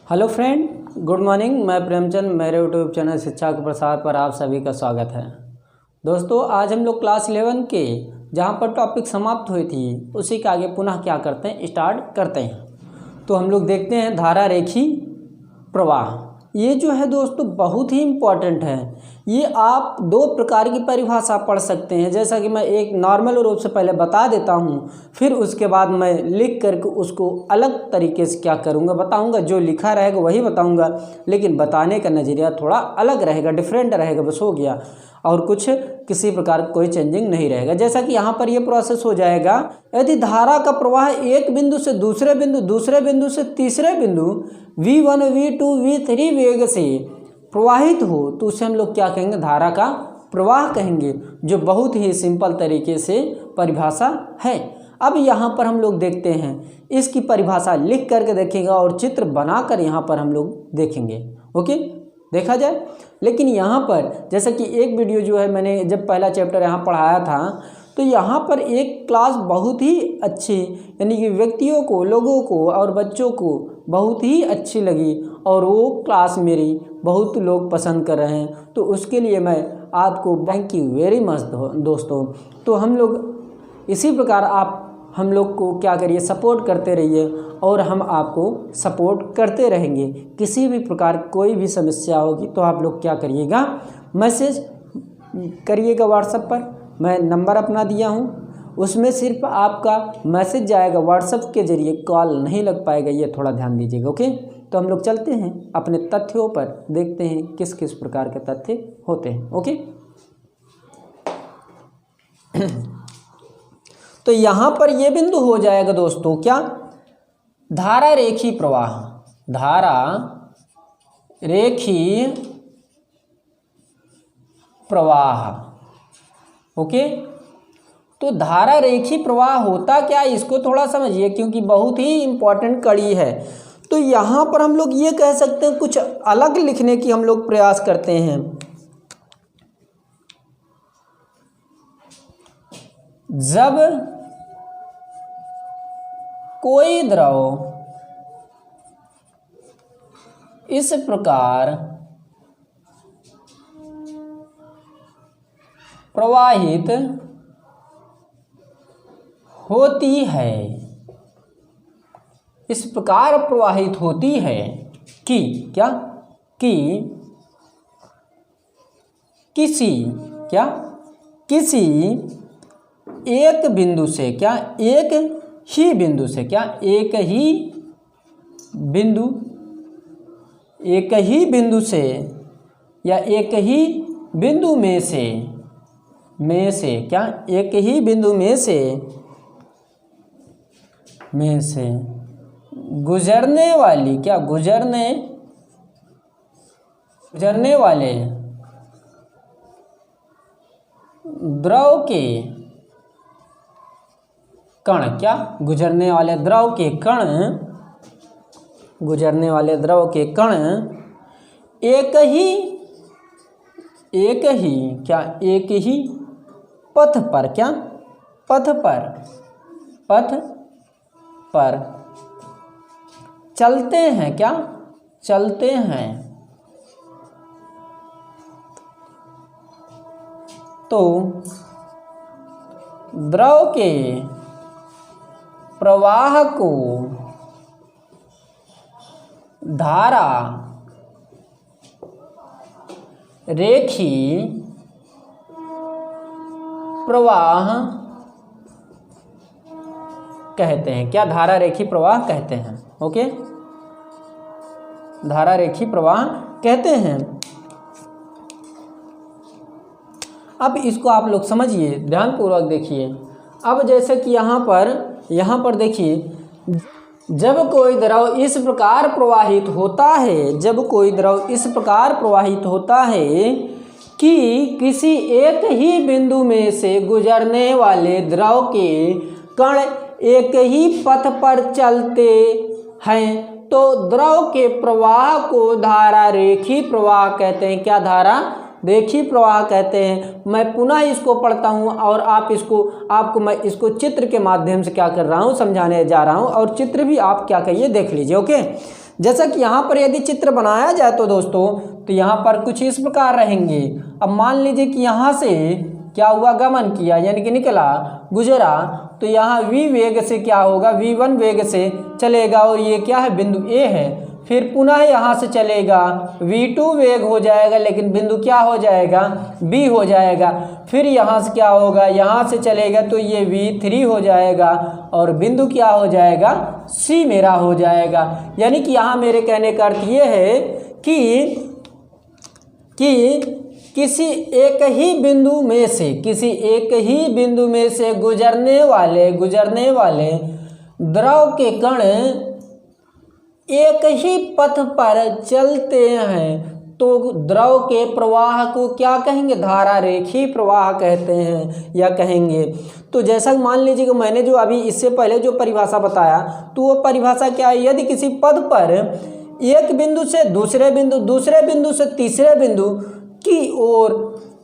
Hello friend, good morning. मैं प्रेमचंद, मेरे YouTube channel शिक्षा के प्रसार पर आप सभी का स्वागत है। दोस्तों, आज हम लोग क्लास 11 के जहां पर टॉपिक समाप्त हुई थी उसी के आगे पुनः क्या करते हैं, स्टार्ट करते हैं। तो हम लोग देखते हैं धारा रेखी प्रवाह। ये जो है दोस्तों बहुत ही इम्पॉर्टेंट है। ये आप दो प्रकार की परिभाषा पढ़ सकते हैं, जैसा कि मैं एक नॉर्मल रूप से पहले बता देता हूँ, फिर उसके बाद मैं लिख करके उसको अलग तरीके से क्या करूँगा बताऊँगा। जो लिखा रहेगा वही बताऊँगा, लेकिन बताने का नज़रिया थोड़ा अलग रहेगा, डिफरेंट रहेगा, बस हो गया। और कुछ किसी प्रकार कोई चेंजिंग नहीं रहेगा। जैसा कि यहाँ पर ये प्रोसेस हो जाएगा, यदि धारा का प्रवाह एक बिंदु से दूसरे बिंदु से तीसरे बिंदु V1, V2, V3 वेग से प्रवाहित हो तो उसे हम लोग क्या कहेंगे, धारा का प्रवाह कहेंगे, जो बहुत ही सिंपल तरीके से परिभाषा है। अब यहाँ पर हम लोग देखते हैं, इसकी परिभाषा लिख करके देखेंगे और चित्र बनाकर यहाँ पर हम लोग देखेंगे। ओके, देखा जाए। लेकिन यहाँ पर जैसा कि एक वीडियो जो है मैंने जब पहला चैप्टर यहाँ पढ़ाया था, तो यहाँ पर एक क्लास बहुत ही अच्छी, यानी कि व्यक्तियों को, लोगों को और बच्चों को बहुत ही अच्छी लगी और वो क्लास मेरी बहुत लोग पसंद कर रहे हैं। तो उसके लिए मैं आपको थैंक यू वेरी मच दोस्तों। तो हम लोग इसी प्रकार आप हम लोग को क्या करिए, सपोर्ट करते रहिए और हम आपको सपोर्ट करते रहेंगे। किसी भी प्रकार कोई भी समस्या होगी तो आप लोग क्या करिएगा, मैसेज करिएगा व्हाट्सएप पर। मैं नंबर अपना दिया हूँ, उसमें सिर्फ आपका मैसेज जाएगा, व्हाट्सएप के जरिए कॉल नहीं लग पाएगा, ये थोड़ा ध्यान दीजिएगा। ओके, तो हम लोग चलते हैं अपने तथ्यों पर, देखते हैं किस किस प्रकार के तथ्य होते हैं। ओके, तो यहाँ पर ये बिंदु हो जाएगा दोस्तों क्या, धारा रेखी प्रवाह। धारा रेखी प्रवाह। ओके, तो धारा रेखी प्रवाह होता क्या, इसको थोड़ा समझिए क्योंकि बहुत ही इम्पोर्टेंट कड़ी है। तो यहाँ पर हम लोग ये कह सकते हैं, कुछ अलग लिखने की हम लोग प्रयास करते हैं। जब कोई द्रव इस प्रकार प्रवाहित होती है, इस प्रकार प्रवाहित होती है कि क्या, कि किसी क्या, किसी एक बिंदु से क्या, एक ही बिंदु से क्या, एक ही बिंदु से या एक ही बिंदु में से क्या, एक ही बिंदु में से गुजरने वाली क्या, गुजरने वाले द्रव के कण क्या, गुजरने वाले द्रव के कण एक ही पथ पर क्या, पथ पर चलते हैं क्या, चलते हैं। तो द्रव के प्रवाह को धारा रेखी प्रवाह कहते हैं क्या, धारा रेखी प्रवाह कहते हैं। ओके, धारा रेखी प्रवाह कहते हैं। अब इसको आप लोग समझिए, ध्यानपूर्वक देखिए। अब जैसे कि यहाँ पर देखिए, जब कोई द्रव इस प्रकार प्रवाहित होता है, जब कोई द्रव इस प्रकार प्रवाहित होता है कि किसी एक ही बिंदु में से गुजरने वाले द्रव के कण एक ही पथ पर चलते हैं, तो द्रव के प्रवाह को धारा रेखी प्रवाह कहते हैं। क्या, धारा रेखीय प्रवाह कहते हैं। मैं पुनः इसको पढ़ता हूँ और आपको मैं इसको चित्र के माध्यम से क्या कर रहा हूँ, समझाने जा रहा हूँ, और चित्र भी आप क्या करिए देख लीजिए। ओके, जैसा कि यहाँ पर यदि चित्र बनाया जाए तो दोस्तों, तो यहाँ पर कुछ इस प्रकार रहेंगे। अब मान लीजिए कि यहाँ से क्या हुआ, गमन किया यानी कि निकला, गुजरा, तो यहाँ v वेग से क्या होगा, v1 वेग से चलेगा और ये क्या है, बिंदु A है। फिर पुनः यहाँ से चलेगा, v2 वेग हो जाएगा, लेकिन बिंदु क्या हो जाएगा, B हो जाएगा। फिर यहाँ से क्या होगा, यहाँ से चलेगा तो ये v3 हो जाएगा और बिंदु क्या हो जाएगा, C मेरा हो जाएगा। यानी कि यहाँ मेरे कहने का अर्थ ये है कि किसी एक ही बिंदु में से गुजरने वाले द्रव के कण एक ही पथ पर चलते हैं तो द्रव के प्रवाह को क्या कहेंगे, धारा रेखीय प्रवाह कहते हैं या कहेंगे। तो जैसा मान लीजिए कि मैंने जो अभी इससे पहले जो परिभाषा बताया, तो वो परिभाषा क्या है, यदि किसी पथ पर एक बिंदु से दूसरे बिंदु से तीसरे बिंदु की ओर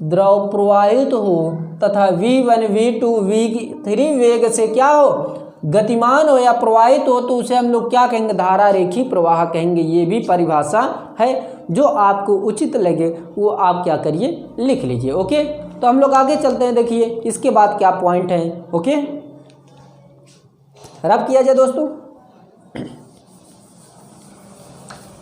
द्रव प्रवाहित हो तथा v1 v2 v3 वेग से क्या हो, गतिमान हो या प्रवाहित हो, तो उसे हम लोग क्या कहेंगे, धारा रेखीय प्रवाह कहेंगे। ये भी परिभाषा है, जो आपको उचित लगे वो आप क्या करिए, लिख लीजिए। ओके, तो हम लोग आगे चलते हैं। देखिए इसके बाद क्या पॉइंट है। ओके, रब किया जाए दोस्तों।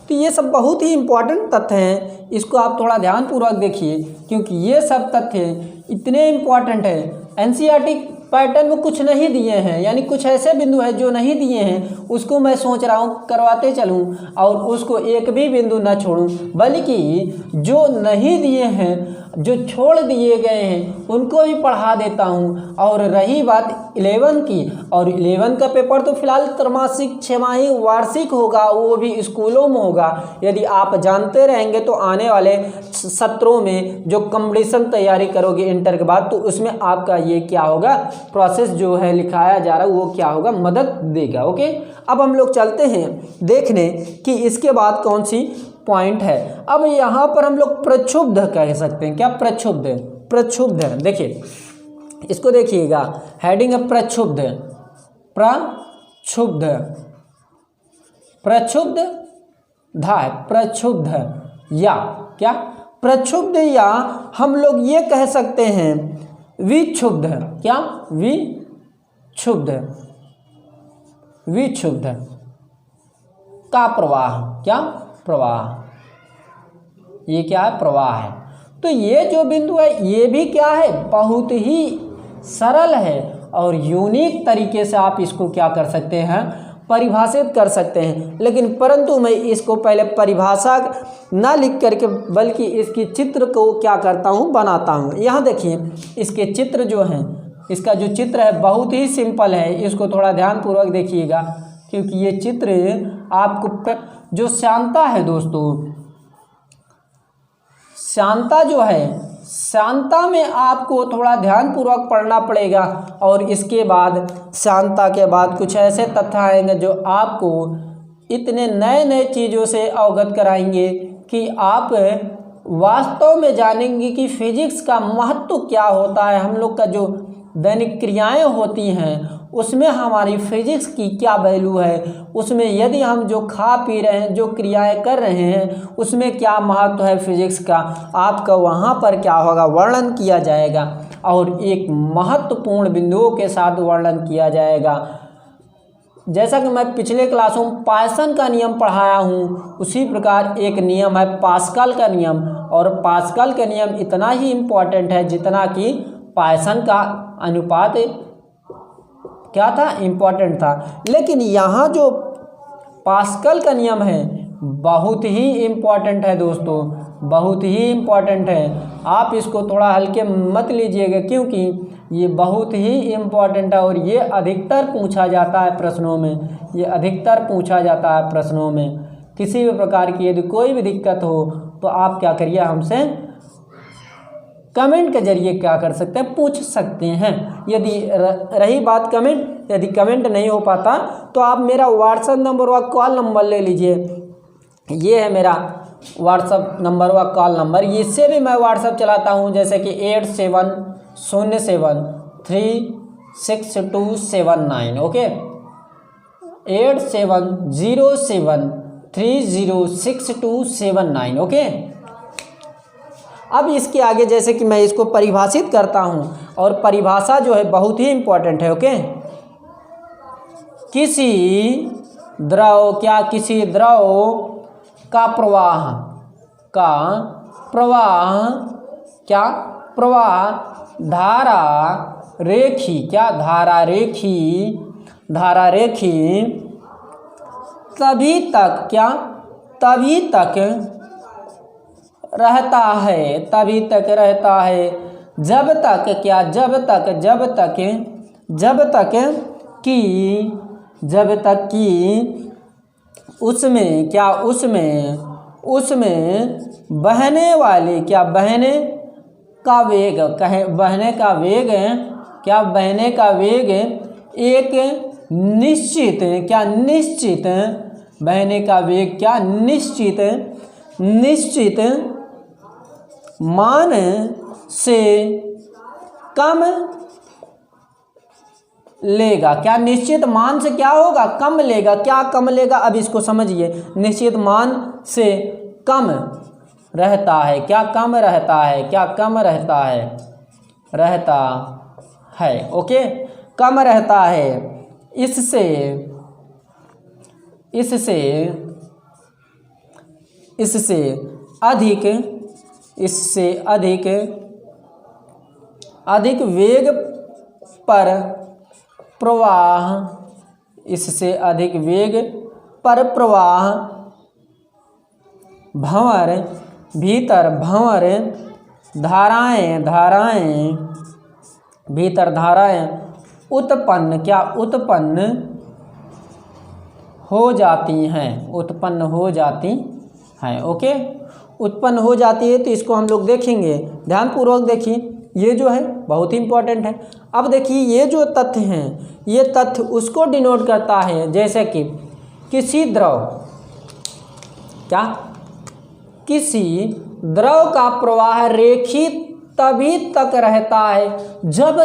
तो ये सब बहुत ही इम्पोर्टेंट तथ्य हैं, इसको आप थोड़ा ध्यानपूर्वक देखिए, क्योंकि ये सब तथ्य इतने इम्पोर्टेंट हैं। एनसीईआरटी पैटर्न में कुछ नहीं दिए हैं, यानी कुछ ऐसे बिंदु हैं जो नहीं दिए हैं, उसको मैं सोच रहा हूँ करवाते चलूँ और उसको एक भी बिंदु न छोड़ूँ, बल्कि जो नहीं दिए हैं, जो छोड़ दिए गए हैं, उनको भी पढ़ा देता हूँ। और रही बात 11 की, और 11 का पेपर तो फिलहाल त्रैमासिक, छमाही, वार्षिक होगा, वो भी स्कूलों में होगा। यदि आप जानते रहेंगे तो आने वाले सत्रों में जो कंपटीशन तैयारी करोगे इंटर के बाद, तो उसमें आपका ये क्या होगा, प्रोसेस जो है लिखाया जा रहा है वो क्या होगा, मदद देगा। ओके, अब हम लोग चलते हैं देखने कि इसके बाद कौन सी पॉइंट है। अब यहाँ पर हम लोग प्रक्षुब्ध कह सकते हैं। क्या, प्रक्षुब्ध। देखिए इसको देखिएगा, हेडिंग है प्रक्षुब्ध या क्या, प्रक्षुब्ध, या हम लोग ये कह सकते हैं विक्षुब्ध। क्या, विक्षुब्ध का प्रवाह। क्या, प्रवाह, ये क्या है, प्रवाह है। तो ये जो बिंदु है ये भी क्या है, बहुत ही सरल है और यूनिक तरीके से आप इसको क्या कर सकते हैं, परिभाषित कर सकते हैं। लेकिन परंतु मैं इसको पहले परिभाषा ना लिख करके बल्कि इसकी चित्र को क्या करता हूँ, बनाता हूँ। यहाँ देखिए इसके चित्र जो हैं, इसका जो चित्र है बहुत ही सिंपल है, इसको थोड़ा ध्यानपूर्वक देखिएगा, क्योंकि ये चित्र आपको जो श्यानता है दोस्तों, श्यानता जो है, श्यानता में आपको थोड़ा ध्यानपूर्वक पढ़ना पड़ेगा। और इसके बाद श्यानता के बाद कुछ ऐसे तथ्य आएंगे जो आपको इतने नए नए चीज़ों से अवगत कराएंगे कि आप वास्तव में जानेंगे कि फिजिक्स का महत्व क्या होता है। हम लोग का जो दैनिक क्रियाएं होती हैं उसमें हमारी फिजिक्स की क्या वैल्यू है, उसमें यदि हम जो खा पी रहे हैं, जो क्रियाएं कर रहे हैं, उसमें क्या महत्व है फिजिक्स का, आपका वहाँ पर क्या होगा, वर्णन किया जाएगा और एक महत्वपूर्ण बिंदुओं के साथ वर्णन किया जाएगा। जैसा कि मैं पिछले क्लासों में पाइसन का नियम पढ़ाया हूँ, उसी प्रकार एक नियम है पास्कल का नियम, और पास्कल का नियम इतना ही इम्पोर्टेंट है जितना कि पाइसन का अनुपात क्या था, इम्पोर्टेंट था। लेकिन यहाँ जो पास्कल का नियम है बहुत ही इम्पोर्टेंट है दोस्तों, बहुत ही इम्पोर्टेंट है। आप इसको थोड़ा हल्के मत लीजिएगा, क्योंकि ये बहुत ही इम्पोर्टेंट है और ये अधिकतर पूछा जाता है प्रश्नों में, ये अधिकतर पूछा जाता है प्रश्नों में। किसी भी प्रकार की यदि कोई भी दिक्कत हो तो आप क्या करिए, हमसे कमेंट के जरिए क्या कर सकते हैं, पूछ सकते हैं। यदि रही बात कमेंट, यदि कमेंट नहीं हो पाता तो आप मेरा व्हाट्सएप नंबर व कॉल नंबर ले लीजिए। ये है मेरा व्हाट्सअप नंबर व कॉल नंबर, इससे भी मैं व्हाट्सअप चलाता हूँ, जैसे कि 8707366279। ओके, 8707306279। ओके, अब इसके आगे जैसे कि मैं इसको परिभाषित करता हूँ, और परिभाषा जो है बहुत ही इम्पोर्टेंट है। ओके, किसी द्रव का प्रवाह धारा रेखी तभी तक रहता है जब तक कि उसमें बहने का वेग एक निश्चित मान से कम लेगा। क्या निश्चित मान से क्या होगा? कम लेगा। क्या कम लेगा? अब इसको समझिए। निश्चित मान से कम रहता है। क्या कम रहता है? ओके, कम रहता है। इससे अधिक वेग पर प्रवाह भंवर धाराएं उत्पन्न हो जाती हैं। ओके, उत्पन्न हो जाती है। तो इसको हम लोग देखेंगे, ध्यानपूर्वक देखिए। ये जो है बहुत ही इम्पोर्टेंट है। अब देखिए, ये जो तथ्य हैं, ये तथ्य उसको डिनोट करता है, जैसे कि किसी द्रव का प्रवाह रेखित तभी तक रहता है जब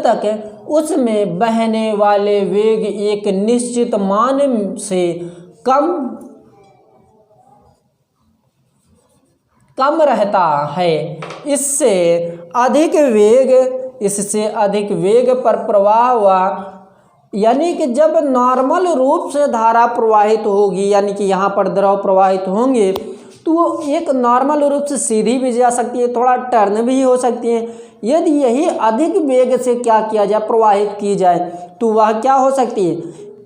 तक उसमें बहने वाले वेग एक निश्चित मान से कम रहता है। इससे अधिक वेग पर प्रवाह हुआ, यानी कि जब नॉर्मल रूप से धारा प्रवाहित होगी, यानी कि यहाँ पर द्रव प्रवाहित होंगे, तो वो एक नॉर्मल रूप से सीधी भी जा सकती है, थोड़ा टर्न भी हो सकती है। यदि यही अधिक वेग से क्या किया जाए, प्रवाहित की जाए, तो वह क्या हो सकती है?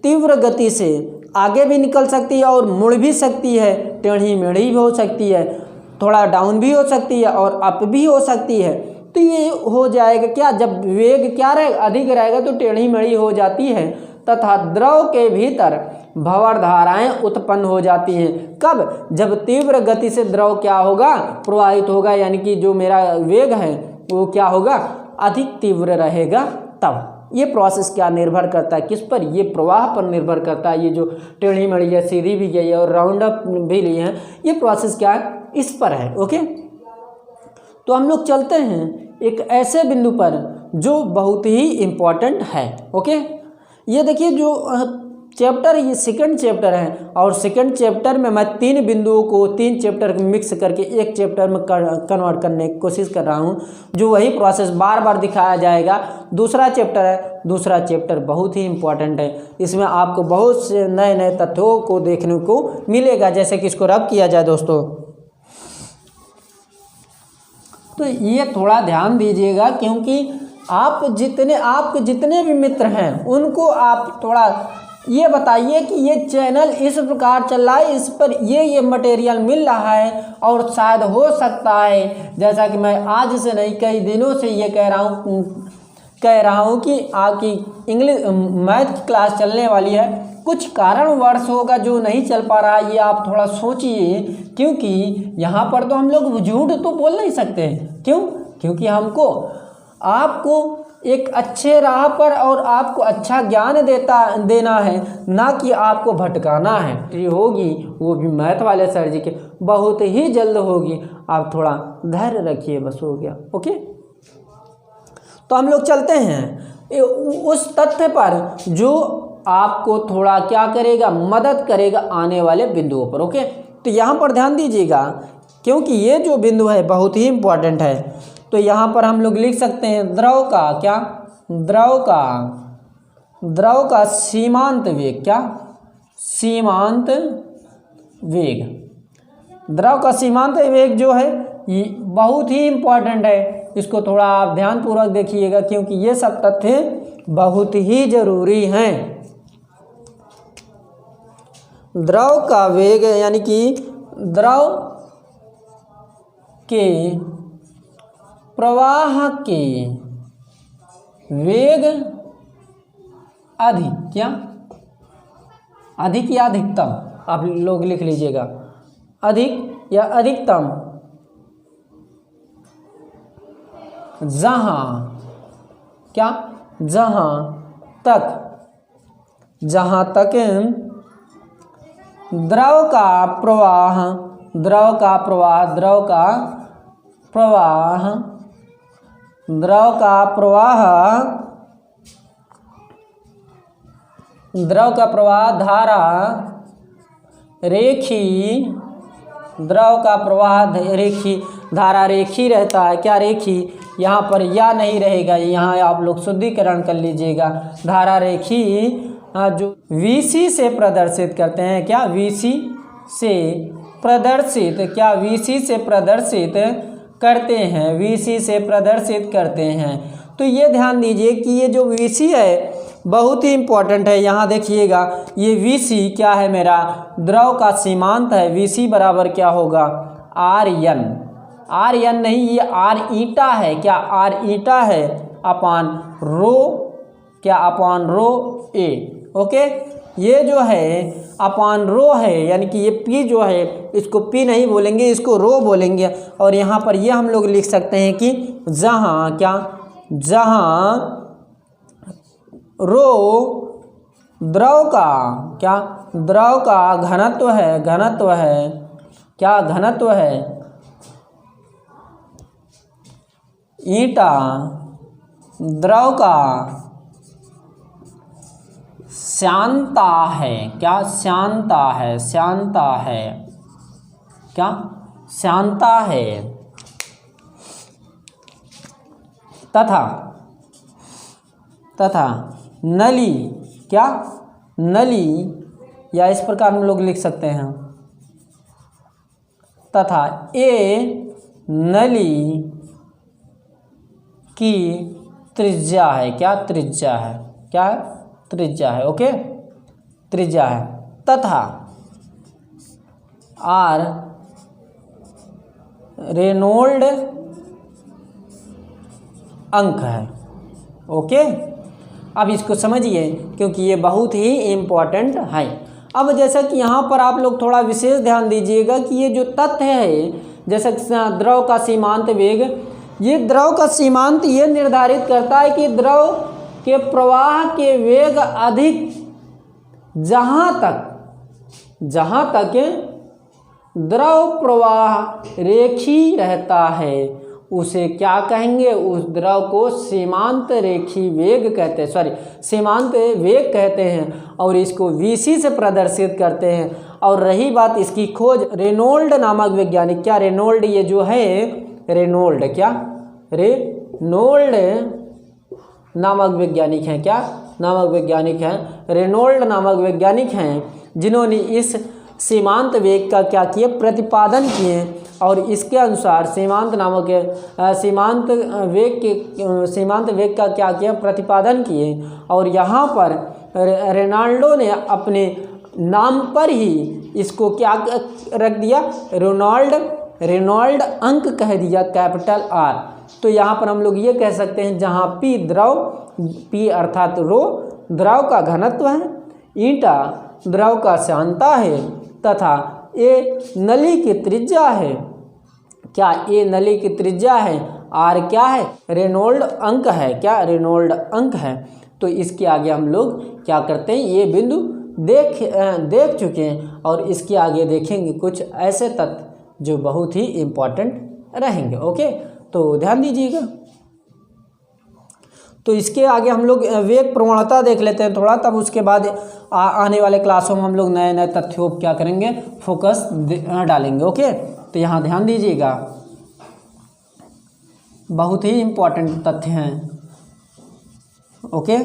तीव्र गति से आगे भी निकल सकती है और मुड़ भी सकती है, टेढ़ी मेढ़ी भी हो सकती है, थोड़ा डाउन भी हो सकती है और अप भी हो सकती है। तो ये हो जाएगा क्या? जब वेग क्या रहेगा? अधिक रहेगा, तो टेढ़ी मेढ़ी हो जाती है, तथा द्रव के भीतर भंवर धाराएं उत्पन्न हो जाती हैं। कब? जब तीव्र गति से द्रव क्या होगा? प्रवाहित होगा, यानी कि जो मेरा वेग है वो क्या होगा? अधिक तीव्र रहेगा। तब ये प्रोसेस क्या निर्भर करता है? किस पर? ये प्रवाह पर निर्भर करता है। ये जो टेढ़ी मेढ़ी है, सीधी भी गई है और राउंड अप भी ली है, ये प्रोसेस क्या है? इस पर है। ओके, तो हम लोग चलते हैं एक ऐसे बिंदु पर जो बहुत ही इम्पोर्टेंट है। ओके, ये देखिए, जो चैप्टर, ये सेकंड चैप्टर है, और सेकंड चैप्टर में मैं 3 बिंदुओं को 3 चैप्टर मिक्स करके एक चैप्टर में कन्वर्ट करने की कोशिश कर रहा हूँ, जो वही प्रोसेस बार बार दिखाया जाएगा। दूसरा चैप्टर है, दूसरा चैप्टर बहुत ही इम्पोर्टेंट है। इसमें आपको बहुत से नए नए तथ्यों को देखने को मिलेगा। जैसे कि इसको रब किया जाए दोस्तों, तो ये थोड़ा ध्यान दीजिएगा, क्योंकि आपके जितने भी मित्र हैं उनको आप थोड़ा ये बताइए कि ये चैनल इस प्रकार चल रहा है, इस पर ये मटेरियल मिल रहा है, और शायद हो सकता है, जैसा कि मैं आज से नहीं कई दिनों से ये कह रहा हूँ कि आपकी इंग्लिश मैथ की क्लास चलने वाली है। कुछ कारणवश होगा जो नहीं चल पा रहा है, ये आप थोड़ा सोचिए, क्योंकि यहाँ पर तो हम लोग झूठ तो बोल नहीं सकते। क्यों? क्योंकि हमको आपको एक अच्छे राह पर और आपको अच्छा ज्ञान देना है, ना कि आपको भटकाना है। ये होगी वो भी मैथ वाले सर जी के, बहुत ही जल्द होगी, आप थोड़ा धैर्य रखिए, बस हो गया। ओके, तो हम लोग चलते हैं उस तथ्य पर जो आपको थोड़ा क्या करेगा, मदद करेगा आने वाले बिंदुओं पर। ओके, तो यहाँ पर ध्यान दीजिएगा क्योंकि ये जो बिंदु है बहुत ही इम्पोर्टेंट है। तो यहाँ पर हम लोग लिख सकते हैं द्रव का क्या, द्रव का सीमांत वेग, क्या सीमांत वेग, द्रव का सीमांत वेग जो है ये बहुत ही इम्पोर्टेंट है। इसको थोड़ा आप ध्यानपूर्वक देखिएगा क्योंकि ये सब तथ्य बहुत ही जरूरी हैं। द्रव का वेग यानी कि द्रव के प्रवाह के वेग अधिक, क्या अधिक या अधिकतम, आप लोग लिख लीजिएगा, अधिक या अधिकतम, जहां क्या, जहां तक द्रव का प्रवाह धारा रेखी रहता है, क्या रेखी, यहाँ पर या नहीं रहेगा, यहाँ आप लोग शुद्धिकरण कर लीजिएगा। धारा रेखी जो VC से प्रदर्शित करते हैं, क्या VC से प्रदर्शित करते हैं। तो ये ध्यान दीजिए कि ये जो VC है बहुत ही इम्पोर्टेंट है। यहाँ देखिएगा ये VC क्या है, मेरा द्रव का सीमांत है। VC बराबर क्या होगा, RN नहीं, ये R ईटा है, क्या R ईटा है अपान रो A। ओके, ये जो है अपान रो है, यानी कि ये P जो है इसको P नहीं बोलेंगे, इसको रो बोलेंगे। और यहाँ पर ये हम लोग लिख सकते हैं कि जहाँ रो द्रव का घनत्व है, ईटा द्रव का श्यानता है, क्या श्यानता है, तथा नली या इस प्रकार हम लोग लिख सकते हैं, तथा ए नली की त्रिज्या है, क्या त्रिज्या है। ओके, त्रिज्या है, तथा R रेनॉल्ड अंक है। ओके, अब इसको समझिए क्योंकि ये बहुत ही इम्पोर्टेंट है। अब जैसा कि यहाँ पर आप लोग थोड़ा विशेष ध्यान दीजिएगा कि ये जो तथ्य है, जैसे द्रव का सीमांत वेग, ये द्रव का सीमांत ये निर्धारित करता है कि द्रव के प्रवाह के वेग अधिक जहाँ तक द्रव प्रवाह रेखी रहता है उसे क्या कहेंगे, उस द्रव को सीमांत वेग कहते हैं और इसको VC से प्रदर्शित करते हैं। और रही बात इसकी खोज रेनॉल्ड नामक वैज्ञानिक, क्या रेनॉल्ड, ये जो है रेनॉल्ड नामक वैज्ञानिक हैं, रेनॉल्ड नामक वैज्ञानिक हैं जिन्होंने इस सीमांत वेग का क्या किए, प्रतिपादन किए। और इसके अनुसार सीमांत वेग का क्या किया, प्रतिपादन किए। और यहाँ पर रेनाल्डो ने अपने नाम पर ही इसको क्या रख दिया, रेनॉल्ड अंक कह दिया, कैपिटल R। तो यहाँ पर हम लोग ये कह सकते हैं जहाँ P अर्थात रो द्रव का घनत्व है, ईटा द्रव का श्यानता है, तथा A नली की त्रिज्या है, क्या A नली की त्रिज्या है आर क्या है, रेनॉल्ड अंक है, क्या रेनॉल्ड अंक है। तो इसके आगे हम लोग क्या करते हैं, ये बिंदु देख चुके हैं और इसके आगे देखेंगे कुछ ऐसे तथ्य जो बहुत ही इम्पोर्टेंट रहेंगे। ओके, तो ध्यान दीजिएगा। तो इसके आगे हम लोग वेग प्रवणता देख लेते हैं थोड़ा, तब उसके बाद आने वाले क्लासों में हम लोग नए नए तथ्यों क्या करेंगे, फोकस डालेंगे। ओके, तो यहाँ ध्यान दीजिएगा, बहुत ही इम्पोर्टेंट तथ्य हैं। ओके,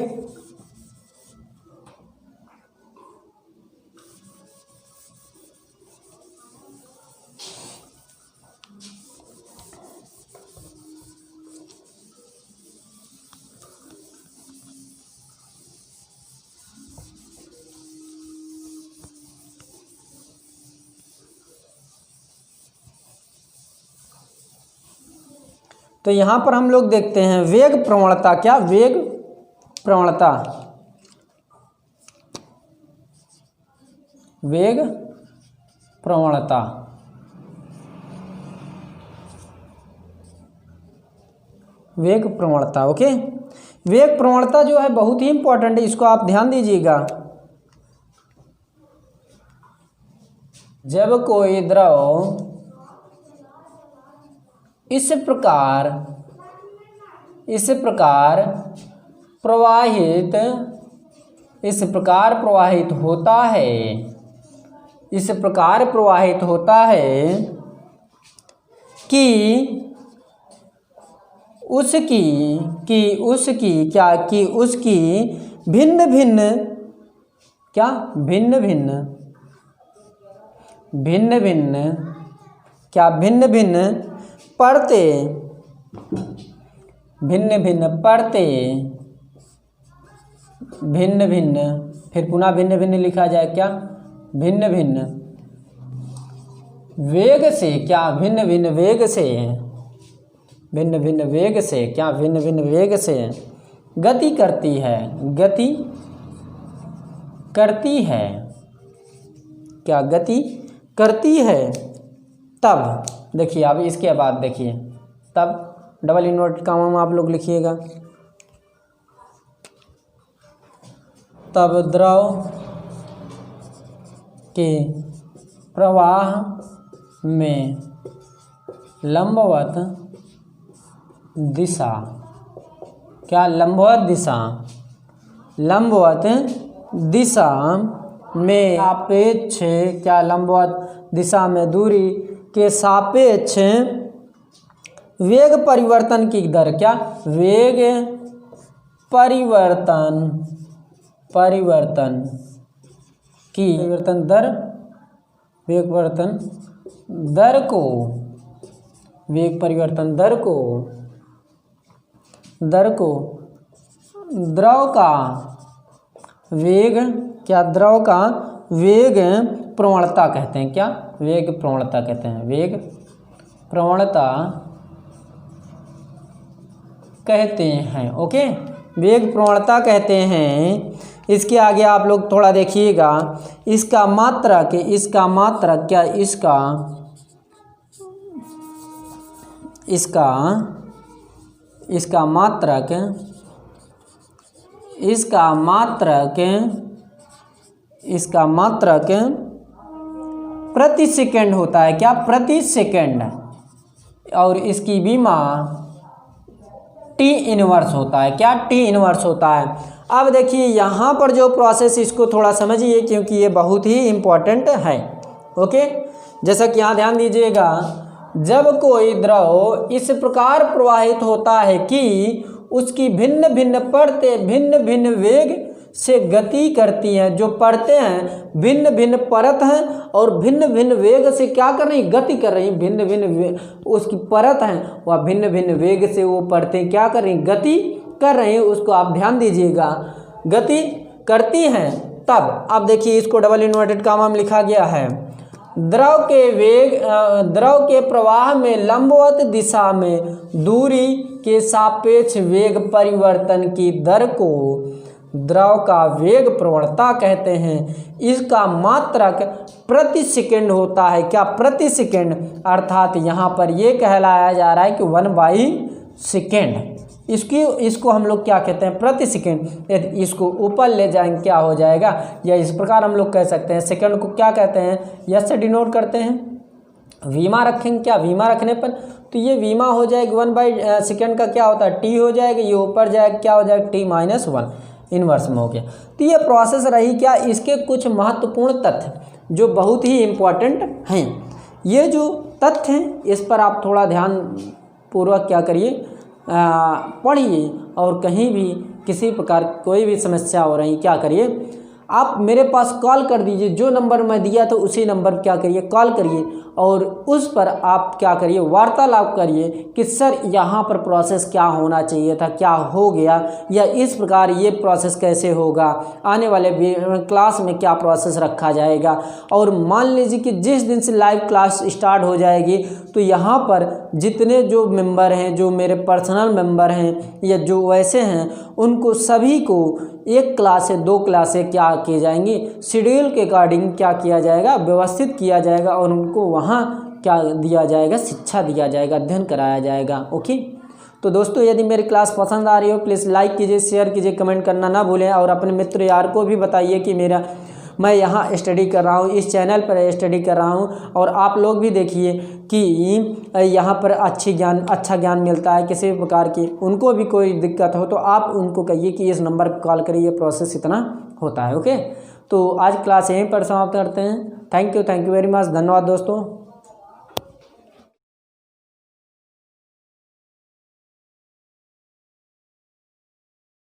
तो यहाँ पर हम लोग देखते हैं वेग प्रवणता, क्या वेग प्रवणता, वेग प्रवणता, वेग प्रवणता। ओके, वेग प्रवणता जो है बहुत ही इंपॉर्टेंट है, इसको आप ध्यान दीजिएगा। जब कोई द्रव इस प्रकार प्रवाहित होता है, इस प्रकार प्रवाहित होता है कि उसकी भिन्न भिन्न फिर पुनः भिन्न भिन्न लिखा जाए, क्या भिन्न भिन्न वेग से, क्या भिन्न भिन्न वेग से, भिन्न भिन्न वेग से, क्या भिन्न भिन्न वेग से गति करती है, गति करती है, क्या गति करती है। तब देखिए, अब इसके बाद देखिए, तब डबल इन्वर्टेड कॉमा में आप लोग लिखिएगा, तब द्रव के प्रवाह में लंबवत दिशा, क्या लंबवत दिशा में सापेक्ष, क्या लंबवत दिशा में दूरी के सापेक्ष वेग परिवर्तन की दर, क्या वेग परिवर्तन की दर, वेग परिवर्तन दर को द्रव का वेग, क्या द्रव का वेग प्रवणता कहते हैं, क्या वेग प्रवणता कहते हैं, वेग प्रवणता कहते हैं। ओके, वेग प्रवणता कहते हैं। इसके आगे आप लोग थोड़ा देखिएगा, इसका मात्रक, क्या इसका मात्रक प्रति सेकंड होता है, क्या प्रति सेकंड, और इसकी विमा टी इनवर्स होता है, क्या टी इनवर्स होता है। अब देखिए यहाँ पर जो प्रोसेस, इसको थोड़ा समझिए क्योंकि ये बहुत ही इम्पोर्टेंट है। ओके, जैसा कि यहाँ ध्यान दीजिएगा, जब कोई द्रव इस प्रकार प्रवाहित होता है कि उसकी भिन्न भिन्न परतें भिन्न भिन्न वेग से गति करती हैं, जो परतें हैं भिन्न भिन्न परत हैं और भिन्न भिन्न वेग से क्या कर रही, गति कर रही, भिन्न भिन्न उसकी परत हैं वह भिन्न भिन्न वेग से वो परतें क्या कर रही, गति कर रही हैं। उसको आप ध्यान दीजिएगा, गति करती हैं। तब अब देखिए, इसको डबल इन्वर्टेड कॉमा में लिखा गया है, द्रव के प्रवाह में लंबवत दिशा में दूरी के सापेक्ष वेग परिवर्तन की दर को द्रव का वेग प्रवणता कहते हैं। इसका मात्रक प्रति सेकंड होता है, क्या प्रति सेकंड, अर्थात यहाँ पर ये कहलाया जा रहा है कि 1/, सेकेंड। इसको हम लोग क्या कहते हैं, प्रति सेकेंड। यदि इसको ऊपर ले जाएंगे क्या हो जाएगा, या इस प्रकार हम लोग कह सकते हैं सेकेंड को क्या कहते हैं, यस से डिनोट करते हैं। वीमा रखेंगे, क्या वीमा रखने पर तो ये वीमा हो जाएगा 1/, सेकेंड का क्या होता है टी हो जाएगा, ये ऊपर जाएगा क्या हो जाएगा t-1 इन्वर्स में हो गया। तो ये प्रोसेस रही क्या, इसके कुछ महत्वपूर्ण तथ्य जो बहुत ही इम्पोर्टेंट हैं। ये जो तथ्य हैं इस पर आप थोड़ा ध्यान पूर्वक क्या करिए, पढ़िए, और कहीं भी किसी प्रकार कोई भी समस्या हो रही क्या करिए, आप मेरे पास कॉल कर दीजिए। जो नंबर मैं दिया तो उसी नंबर क्या करिए, कॉल करिए, और उस पर आप क्या करिए, वार्तालाप करिए कि सर यहाँ पर प्रोसेस क्या होना चाहिए था, क्या हो गया, या इस प्रकार ये प्रोसेस कैसे होगा, आने वाले क्लास में क्या प्रोसेस रखा जाएगा। और मान लीजिए कि जिस दिन से लाइव क्लास स्टार्ट हो जाएगी तो यहाँ पर जितने जो मेंबर हैं, जो मेरे पर्सनल मेंबर हैं या जो वैसे हैं, उनको सभी को 1 क्लास से 2 क्लास से क्या किए जाएंगी, शेड्यूल के अकॉर्डिंग क्या किया जाएगा, व्यवस्थित किया जाएगा, और उनको वहाँ क्या दिया जाएगा, शिक्षा दिया जाएगा, अध्ययन कराया जाएगा। ओके, तो दोस्तों यदि मेरी क्लास पसंद आ रही हो प्लीज़ लाइक कीजिए, शेयर कीजिए, कमेंट करना ना भूलें, और अपने मित्र यार को भी बताइए कि मैं यहाँ स्टडी कर रहा हूँ, इस चैनल पर स्टडी कर रहा हूँ, और आप लोग भी देखिए कि यहाँ पर अच्छा ज्ञान मिलता है किसी भी प्रकार की। उनको भी कोई दिक्कत हो तो आप उनको कहिए कि इस नंबर पर कॉल करिए, प्रोसेस इतना होता है। ओके, तो आज क्लास यहीं पर समाप्त करते हैं। थैंक यू वेरी मच, धन्यवाद दोस्तों।